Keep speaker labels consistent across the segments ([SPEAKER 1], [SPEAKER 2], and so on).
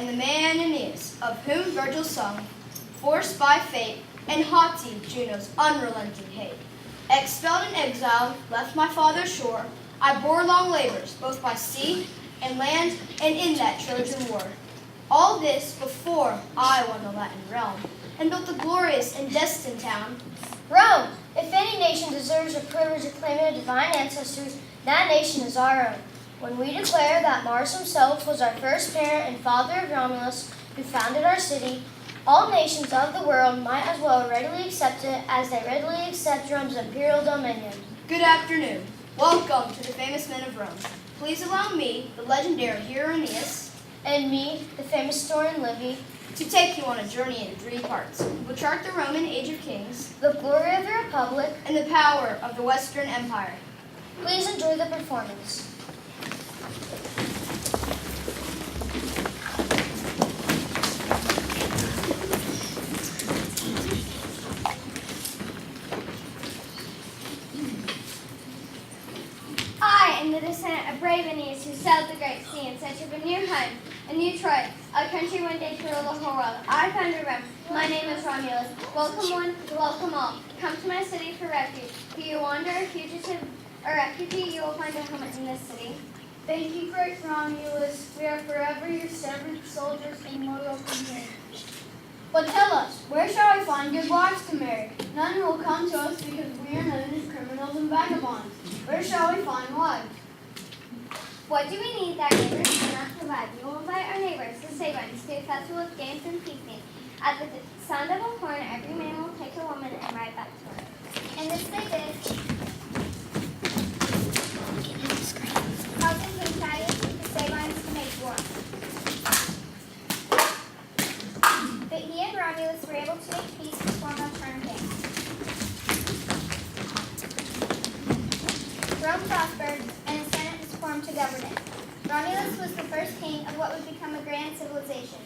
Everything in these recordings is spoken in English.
[SPEAKER 1] am the man Aeneas, of whom Virgil sung, forced by fate and haughty Juno's unrelenting hate. Expelled and exiled, left my father's shore, I bore long labors, both by sea and land, and in that Trojan war. All this before I won the Latin realm, and built the glorious and destined town.
[SPEAKER 2] Rome! If any nation deserves the privilege of claiming a divine ancestors, that nation is our own. When we declare that Mars himself was our first parent and father of Romulus, who founded our city, all nations of the world might as well readily accept it as they readily accept Rome's imperial dominion.
[SPEAKER 1] Good afternoon. Welcome to the famous men of Rome. Please allow me, the legendary hero Aeneas,
[SPEAKER 2] and me, the famous historian Livy,
[SPEAKER 1] to take you on a journey in 3 parts. We'll chart the Roman age of kings,
[SPEAKER 2] the glory of the Republic,
[SPEAKER 1] and the power of the Western Empire.
[SPEAKER 2] Please enjoy the performance.
[SPEAKER 3] I am the descendant of brave Aeneas who sailed the great sea in search of a new home, a new Troy, a country one day to rule the whole world. I founded Rome. My name is Romulus. Welcome one, welcome all. Come to my city for refuge. Be you wanderer, fugitive, or refugee, you will find a home in this city.
[SPEAKER 4] Thank you, great Romulus. We are forever your servants, soldiers, and loyal companions. But tell us, where shall we find good wives to marry? None will come to us because we are known as criminals and vagabonds. Where shall we find wives?
[SPEAKER 3] What do we need that neighbors cannot provide? We will invite our neighbors, the Sabines, to a festival with games and feasting. At the sound of a horn, every man will take a woman and ride back to her. And this they did. Causing King Thaddeus with the Sabines to make war. But he and Romulus were able to make peace to form a firm king. Rome prospered, and a Senate was formed to govern it. Romulus was the first king of what would become a grand civilization.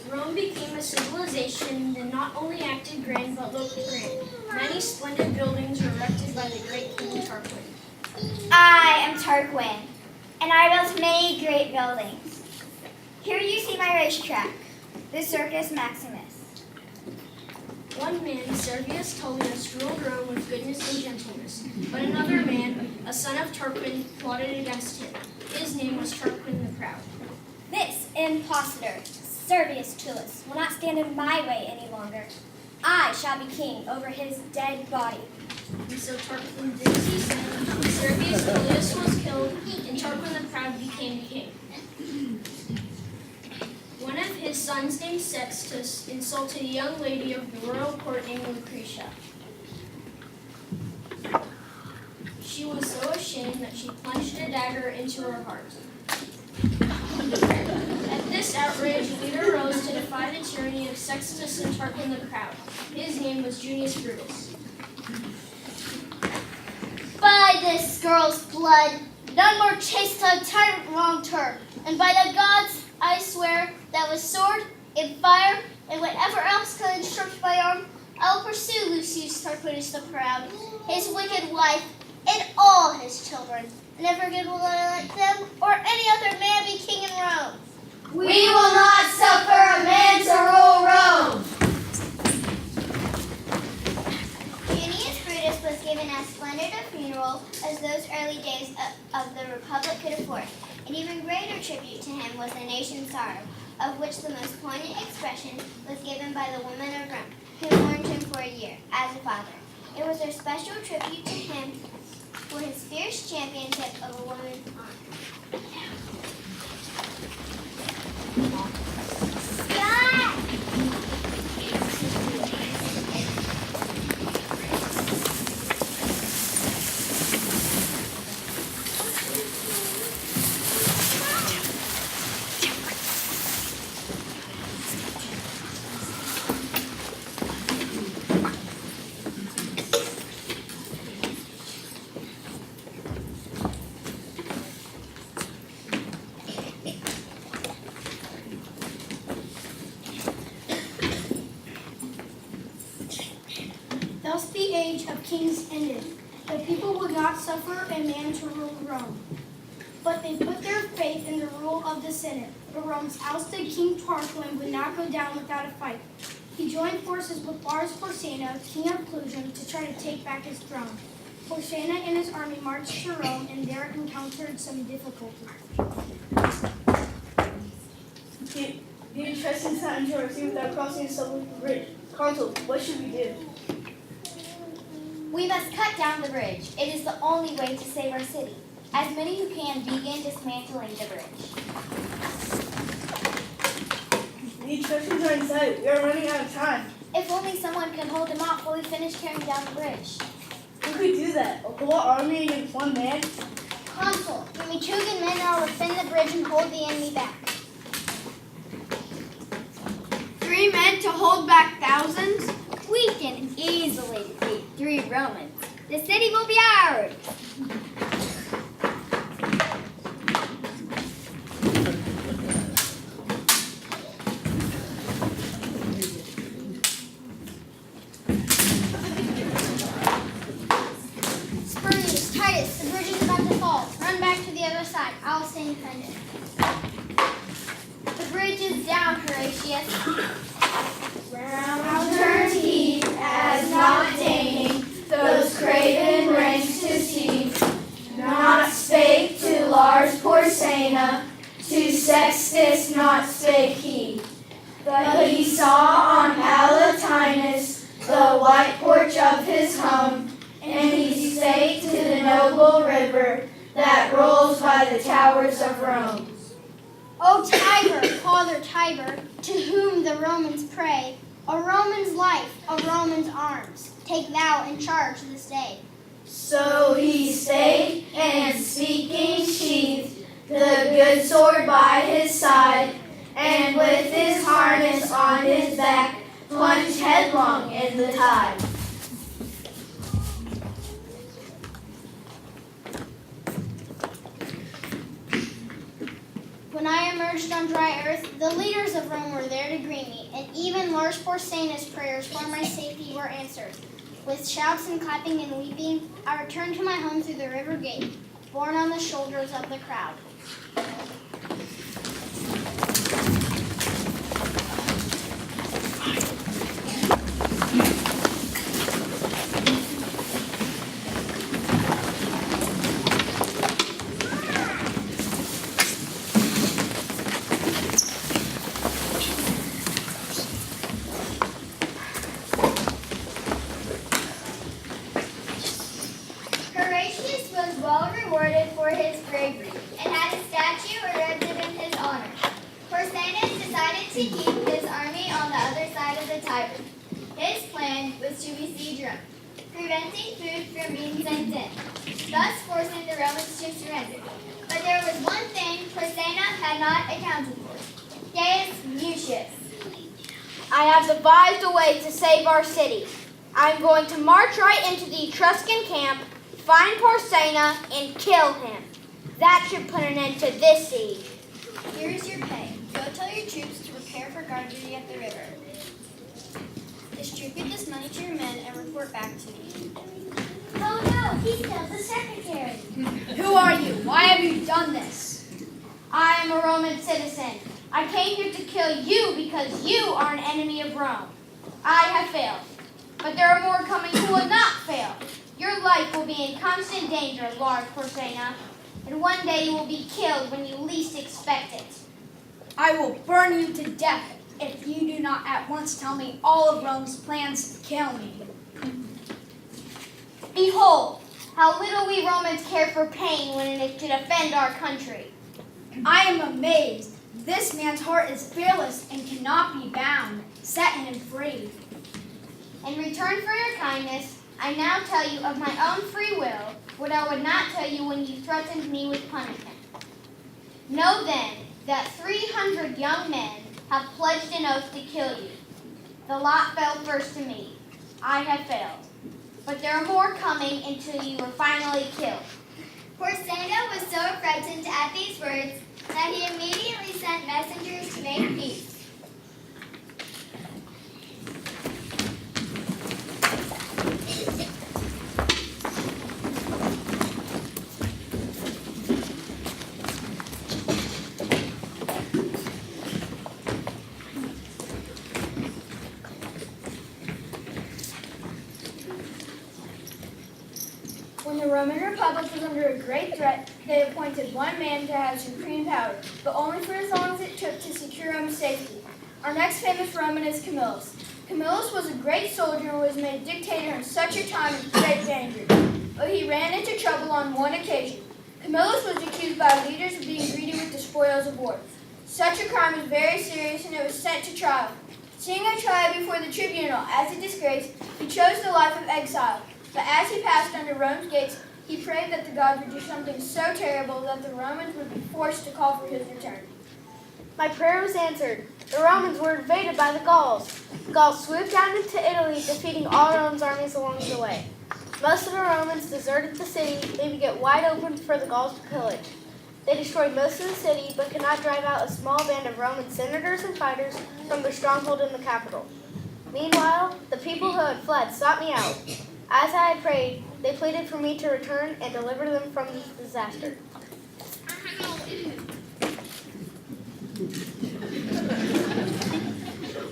[SPEAKER 5] Rome became a civilization that not only acted grand but looked grand. Many splendid buildings were erected by the great King Tarquin.
[SPEAKER 3] I am Tarquin, and I built many great buildings. Here you see my racetrack, the Circus Maximus.
[SPEAKER 5] One man, Servius Tullius, ruled Rome with goodness and gentleness, but another man, a son of Tarquin, plotted against him. His name was Tarquin the Proud.
[SPEAKER 3] This impostor, Servius Tullius, will not stand in my way any longer. I shall be king over his dead body.
[SPEAKER 5] And so Tarquin did as he said. Servius Tullius was killed, and Tarquin the Proud became king. One of his sons named Sextus insulted a young lady of the royal court named Lucretia. She was so ashamed that she plunged a dagger into her heart. At this outrage, a leader rose to defy the tyranny of Sextus and Tarquin the Proud. His name was Junius Brutus.
[SPEAKER 2] By this girl's blood, none more chased a tyrant wronged her. And by the gods, I swear that with sword and fire and whatever else could instruct my arm, I will pursue Lucius Tarquinius the Proud, his wicked wife, and all his children. Never again will I let them or any other man be king in Rome.
[SPEAKER 4] We will not suffer a man to rule Rome.
[SPEAKER 3] Junius Brutus was given as splendid a funeral as those early days of the Republic could afford. An even greater tribute to him was the nation's sorrow, of which the most poignant expression was given by the women of Rome, who mourned him for a year as a father. It was their special tribute to him for his fierce championship of a woman's honor. Scott!
[SPEAKER 5] age of kings ended. The people would not suffer a man to rule Rome. But they put their faith in the rule of the Senate. But Rome's ousted King Tarquin would not go down without a fight. He joined forces with Lars Porsena, king of Clusium, to try to take back his throne. Porsena and his army marched to Rome and there encountered some difficulties.
[SPEAKER 6] The interesting time to receive without crossing the Silver Bridge. Consul, what should we do?
[SPEAKER 3] We must cut down the bridge. It is the only way to save our city. As many who can begin dismantling the bridge.
[SPEAKER 6] The instructions are inside. We are running out of time.
[SPEAKER 3] If only someone could hold them off while we finish tearing down the bridge.
[SPEAKER 6] Who could do that? A whole army against one man?
[SPEAKER 2] Consul, give me 2 good men and I'll defend the bridge and hold the enemy back.
[SPEAKER 1] 3 men to hold back thousands?
[SPEAKER 3] We can easily defeat 3 Romans. The city will be ours.
[SPEAKER 2] Spurius, Titus, the bridge is about to fall. Run back to the other side. I'll stay and defend it.
[SPEAKER 3] The bridge is down, Horatius.
[SPEAKER 7] Round turned he, as not deigning those craven ranks to see. Not spake to Lars Porsena, to Sextus not spake he. But he saw on Palatinus the white porch of his home, and he spake to the noble river that rolls by the towers of Rome.
[SPEAKER 2] O Tiber, Father Tiber, to whom the Romans pray, a Roman's life, a Roman's arms, take thou in charge this day.
[SPEAKER 7] So he stayed, and speaking sheathed the good sword by his side, and with his harness on his back plunged headlong in the tide.
[SPEAKER 2] When I emerged on dry earth, the leaders of Rome were there to greet me, and even Lars Porsena's prayers for my safety were answered. With shouts and clapping and weeping, I returned to my home through the river gate, borne on the shoulders of the crowd.
[SPEAKER 3] Horatius was well rewarded for his bravery and had a statue erected in his honor. Porsena's decided to keep his army on the other side of the Tiber. His plan was to besiege Rome, preventing food from being sent in, thus forcing the Romans to surrender. But there was one thing Porsena had not accounted for: Gaius Mucius.
[SPEAKER 1] I have devised a way to save our city. I'm going to march right into the Etruscan camp, find Porsena, and kill him. That should put an end to this siege.
[SPEAKER 3] Here is your pay. Go tell your troops to prepare for guard duty at the river. Distribute this money to your men and report back to me.
[SPEAKER 2] Oh no, he killed the secretary.
[SPEAKER 1] Who are you? Why have you done this? I am a Roman citizen. I came here to kill you because you are an enemy of Rome. I have failed, but there are more coming who will not fail. Your life will be in constant danger, Lord Porsena, and one day you will be killed when you least expect it.
[SPEAKER 5] I will burn you to death if you do not at once tell me all of Rome's plans to kill me.
[SPEAKER 1] Behold, how little we Romans care for pain when it is to defend our country.
[SPEAKER 5] I am amazed. This man's heart is fearless and cannot be bound. Set him free.
[SPEAKER 1] In return for your kindness, I now tell you of my own free will what I would not tell you when you threatened me with punishment. Know then that 300 young men have pledged an oath to kill you. The lot fell first to me. I have failed. But there are more coming until you are finally killed.
[SPEAKER 3] Porsena was so frightened at these words that he immediately sent messengers to make peace.
[SPEAKER 4] When the Roman Republic was under a great threat, they appointed one man to have supreme power, but only for as long as it took to secure Rome's safety. Our next famous Roman is Camillus. Camillus was a great soldier and was made dictator in such a time of great danger, but he ran into trouble on one occasion. Camillus was accused by leaders of being greedy with the spoils of war. Such a crime was very serious and it was sent to trial. Seeing a trial before the tribunal as a disgrace, he chose the life of exile. But as he passed under Rome's gates, he prayed that the gods would do something so terrible that the Romans would be forced to call for his return.
[SPEAKER 8] My prayer was answered. The Romans were invaded by the Gauls. The Gauls swooped down into Italy, defeating all Rome's armies along the way. Most of the Romans deserted the city, leaving it wide open for the Gauls to pillage. They destroyed most of the city, but could not drive out a small band of Roman senators and fighters from their stronghold in the capital. Meanwhile, the people who had fled sought me out. As I had prayed, they pleaded for me to return and deliver them from this disaster.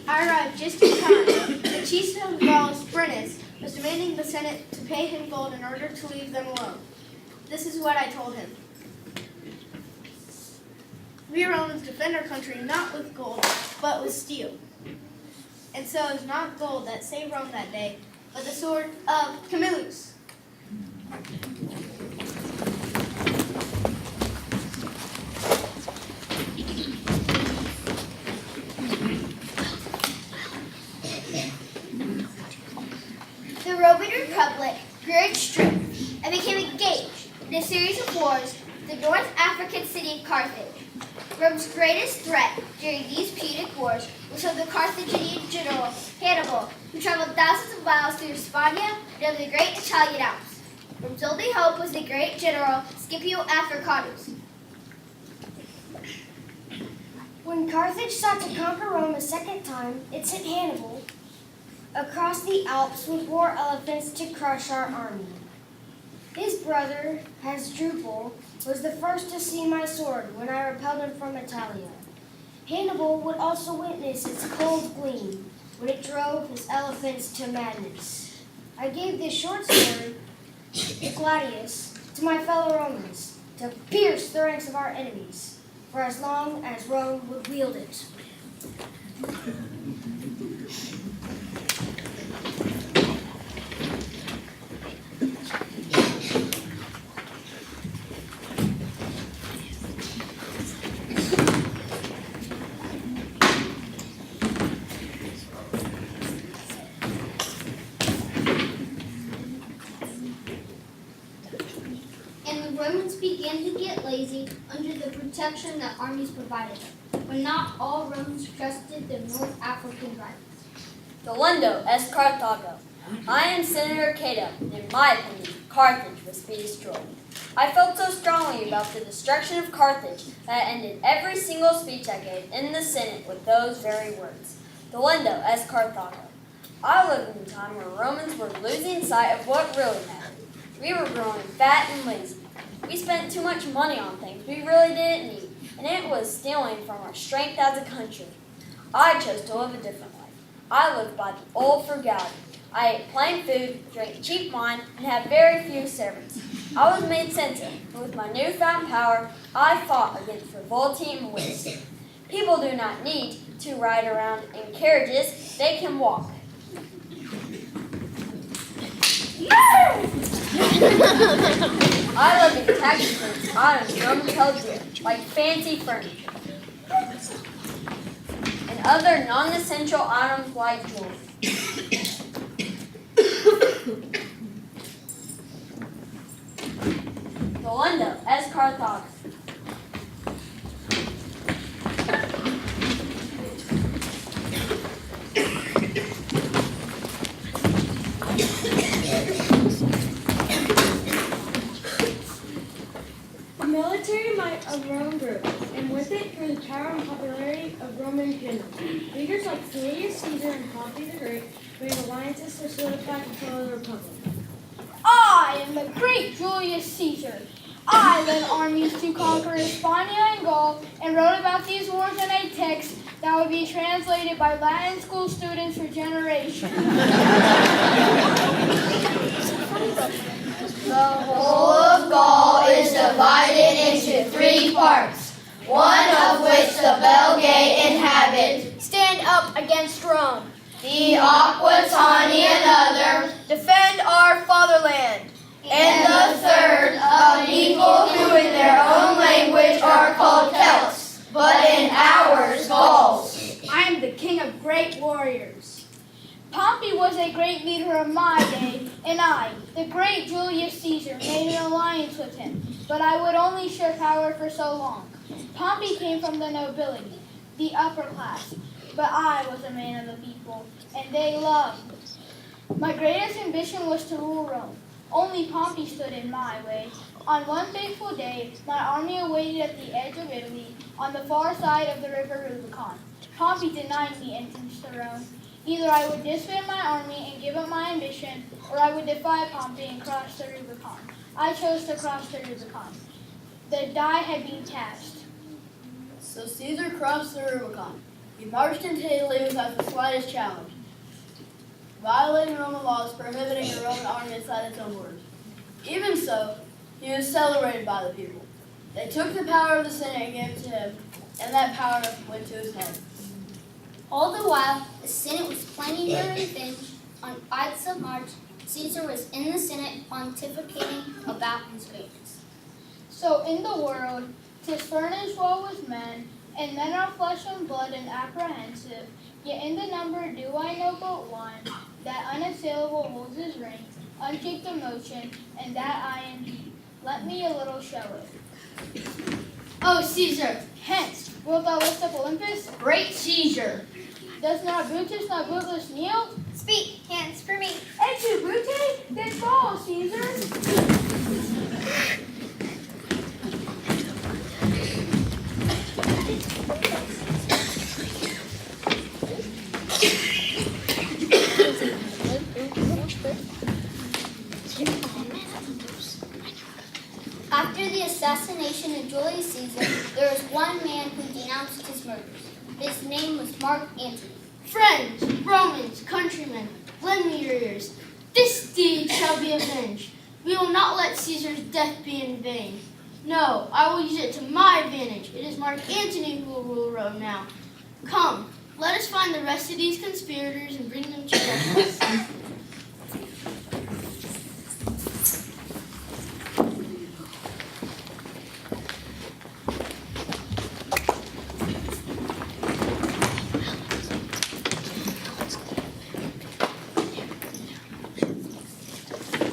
[SPEAKER 1] I arrived just in time. The chief of Gauls, Brennus, was demanding the Senate to pay him gold in order to leave them alone. This is what I told him. We Romans defend our country not with gold, but with steel. And so it's not gold that saved Rome that day, but the sword of Camillus.
[SPEAKER 3] The Roman Republic grew its strength and became engaged in a series of wars with the North African city of Carthage. Rome's greatest threat during these Punic wars was from the Carthaginian general Hannibal, who traveled thousands of miles through Hispania and over the great Italian Alps. Rome's only hope was the great general Scipio Africanus.
[SPEAKER 2] When Carthage sought to conquer Rome a second time, it sent Hannibal across the Alps with war elephants to crush our army. His brother, Hasdrubal, was the first to see my sword when I repelled him from Italia. Hannibal would also witness its cold gleam when it drove his elephants to madness. I gave this short sword, the gladius, to my fellow Romans to pierce the ranks of our enemies for as long as Rome would wield it.
[SPEAKER 9] Romans began to get lazy under the protection that armies provided them, but not all Romans trusted their North African rivals.
[SPEAKER 10] Delendo est Carthago. I am Senator Cato, and in my opinion, Carthage must be destroyed. I felt so strongly about the destruction of Carthage that I ended every single speech I gave in the Senate with those very words. Delendo est Carthago. I lived in a time where Romans were losing sight of what really mattered. We were growing fat and lazy. We spent too much money on things we really didn't need, and it was stealing from our strength as a country. I chose to live a different life. I lived by the old frugality. I ate plain food, drank cheap wine, and had very few servants. I was made censor, and with my newfound power, I fought against frivolity and waste. People do not need to ride around in carriages, they can walk. I live in taxis, items Romans held dear, like fancy furniture, and other non-essential items like jewelry. Delendo est Carthago.
[SPEAKER 8] The military might of Rome grew, and with it grew the power and popularity of Roman generals. Leaders like Julius Caesar and Pompey the Great made alliances to solidify control of the republic.
[SPEAKER 4] I am the great Julius Caesar. I led armies to conquer Hispania and Gaul and wrote about these wars in a text that would be translated by Latin school students for generations.
[SPEAKER 1] The
[SPEAKER 7] chief parts, one of which the Belgae inhabit,
[SPEAKER 5] Stand up against Rome.
[SPEAKER 7] the Aquitani another,
[SPEAKER 5] Defend our fatherland.
[SPEAKER 7] and the third, a people who in their own language are called Celts, but in ours Gauls.
[SPEAKER 5] I am the king of great warriors. Pompey was a great leader of my day, and I, the great Julius Caesar, made an alliance with him, but I would only share power for so long. Pompey came from the nobility, the upper class, but I was a man of the people, and they loved me. My greatest ambition was to rule Rome. Only Pompey stood in my way. On one fateful day, my army awaited at the edge of Italy, on the far side of the river Rubicon. Pompey denied me entrance to Rome. Either I would disband my army and give up my ambition, or I would defy Pompey and cross the Rubicon. I chose to cross the Rubicon. The die had been cast.
[SPEAKER 6] So Caesar crossed the Rubicon. He marched into Italy without the slightest challenge, violating Roman laws prohibiting a Roman army inside its own borders. Even so, he was celebrated by the people. They took the power of the Senate and gave it to him, and that power went to his head.
[SPEAKER 9] All the while, the Senate was planning their revenge. On Ides of March, Caesar was in the Senate pontificating about his greatness.
[SPEAKER 5] So in the world, 'tis furnished well with men, and men are flesh and blood and apprehensive. Yet in the number do I know but one, that unassailable holds his ring, unshaked emotion, and that I am he. Let me a little show it.
[SPEAKER 7] O Caesar,
[SPEAKER 5] Hence, wilt thou lift up Olympus?
[SPEAKER 7] great Caesar,
[SPEAKER 5] Does not Brutus not Brutus kneel?
[SPEAKER 3] Speak, hands for me.
[SPEAKER 5] Et tu, Brute? Then fall, Caesar.
[SPEAKER 9] After the assassination of Julius Caesar, there was one man who denounced his murders. His name was Mark Antony.
[SPEAKER 7] friends, Romans, countrymen, lend me your ears. This deed shall be avenged. We will not let Caesar's death be in vain. No, I will use it to my advantage. It is Mark Antony who will rule Rome now. Come, let us find the rest of these conspirators and bring them to justice.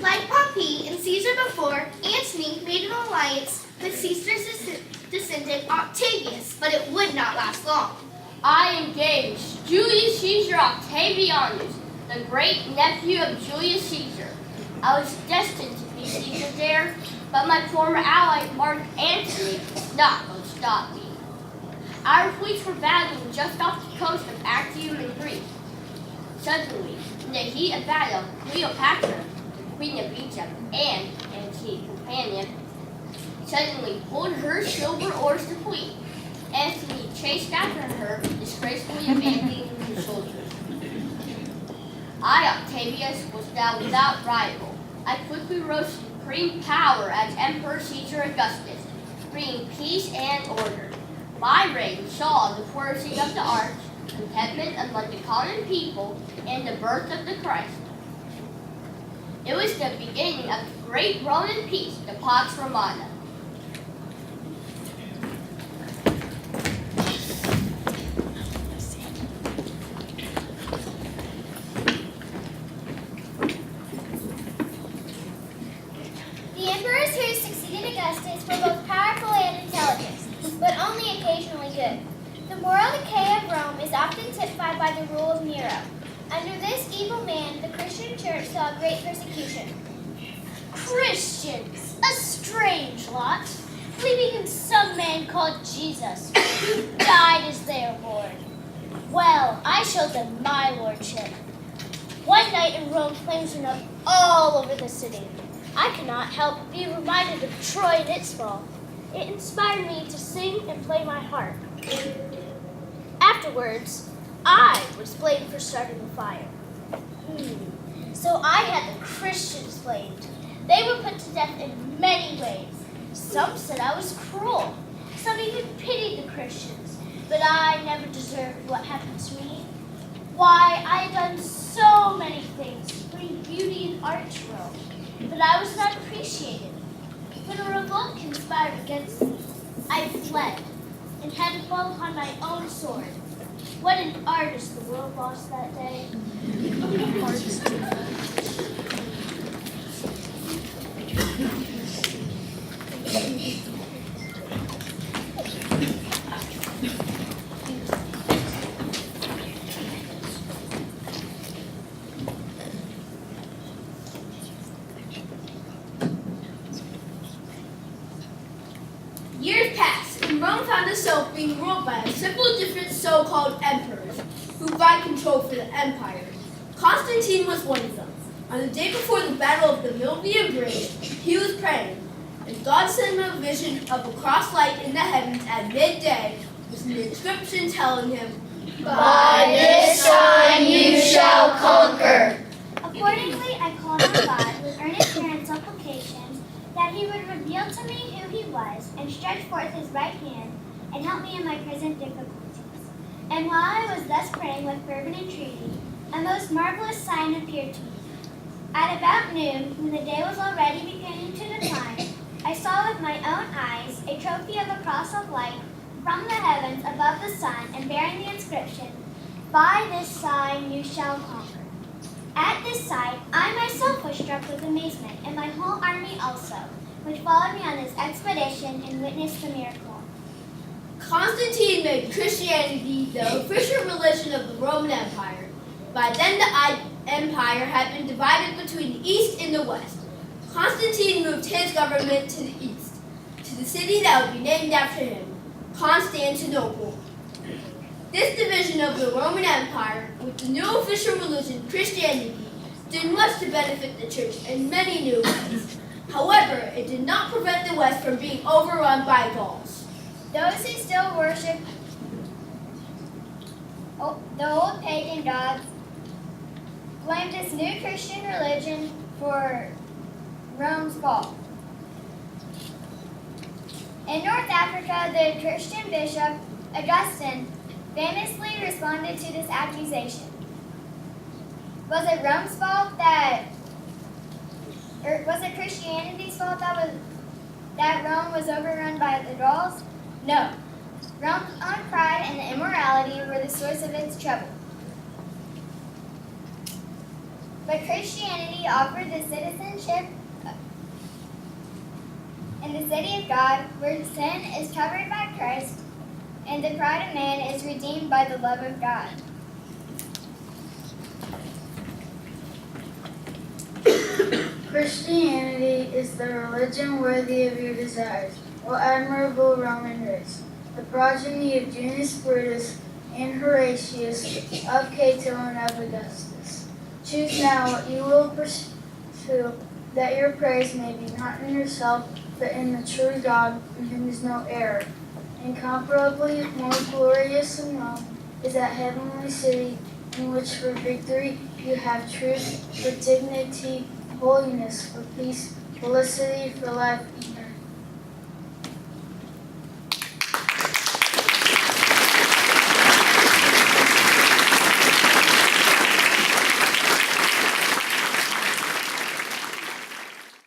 [SPEAKER 3] Like Pompey and Caesar before, Antony made an alliance with Caesar's descendant Octavius, but it would not last long.
[SPEAKER 10] I engaged Julius Caesar Octavianus, the great nephew of Julius Caesar. I was destined to be Caesar's heir, but my former ally Mark Antony is not going to stop me. Our fleets were battling just off the coast of Actium in Greece. Suddenly, in the heat of battle, Cleopatra, the queen of Egypt, and key companion, suddenly pulled her silver oars to flee. Antony chased after her, disgracefully abandoning his soldiers. I, Octavius, was now without rival. I quickly rose to supreme power as Emperor Caesar Augustus, bringing peace and order. My reign saw the flourishing of the arts, contentment among the common people, and the birth of the Christ. It was the beginning of the great Roman peace, the Pax Romana.
[SPEAKER 3] The emperors who succeeded Augustus were both powerful and intelligent, but only occasionally good. The moral decay of Rome is often typified by the rule of Nero. Under this evil man, the Christian church saw great persecution.
[SPEAKER 2] Christians, a strange lot, believing in some man called Jesus, who died as their Lord. Well, I showed them my lordship. One night in Rome, flames went up all over the city. I could not help but be reminded of Troy and its fall. It inspired me to sing and play my harp. Afterwards, I was blamed for starting the fire. So I had the Christians blamed. They were put to death in many ways. Some said I was cruel. Some even pitied the Christians, but I never deserved what happened to me. Why, I had done so many things to bring beauty and art to Rome, but I was not appreciated. When a revolt conspired against me, I fled and had to fall upon my own sword. What an artist the world lost that day.
[SPEAKER 11] Years passed, and Rome found itself being ruled by several different so-called emperors who vied control for the empire. Constantine was one of them. On the day before the Battle of the Milvian Bridge, he was praying, and God sent him a vision of a cross light in the heavens at midday with an inscription telling him,
[SPEAKER 7] By this sign you shall conquer.
[SPEAKER 2] Accordingly, I called on God with earnest prayer and supplications that he would reveal to me who he was and stretch forth his right hand and help me in my present difficulties. And while I was thus praying with fervent entreaty, a most marvelous sign appeared to me. At about noon, when the day was already beginning to decline, I saw with my own eyes a trophy of a cross of light from the heavens above the sun and bearing the inscription, By this sign you shall conquer. At this sight, I myself was struck with amazement, and my whole army also, which followed me on this expedition and witnessed the miracle.
[SPEAKER 11] Constantine made Christianity the official religion of the Roman Empire. By then the empire had been divided between the east and the west. Constantine moved his government to the east, to the city that would be named after him, Constantinople. This division of the Roman Empire, with the new official religion, Christianity, did much to benefit the church in many new ways. However, it did not prevent the West from being overrun by Gauls.
[SPEAKER 3] Those who still worship the old pagan gods blamed this new Christian religion for Rome's fall. In North Africa, the Christian bishop, Augustine, famously responded to this accusation. Was it Rome's fault or was it Christianity's fault that Rome was overrun by the Gauls? No. Rome's own pride and the immorality were the source of its trouble. But Christianity offered the citizenship in the city of God, where sin is covered by Christ and the pride of man is redeemed by the love of God.
[SPEAKER 12] Christianity is the religion worthy of your desires, O admirable Roman race, the progeny of Junius Brutus and Horatius, of Cato and of Augustus. Choose now what you will pursue, that your praise may be not in yourself, but in the true God, in whom is no error. Incomparably more glorious than Rome is that heavenly city, in which for victory you have truth, for dignity, holiness, for peace, felicity, for life eternal.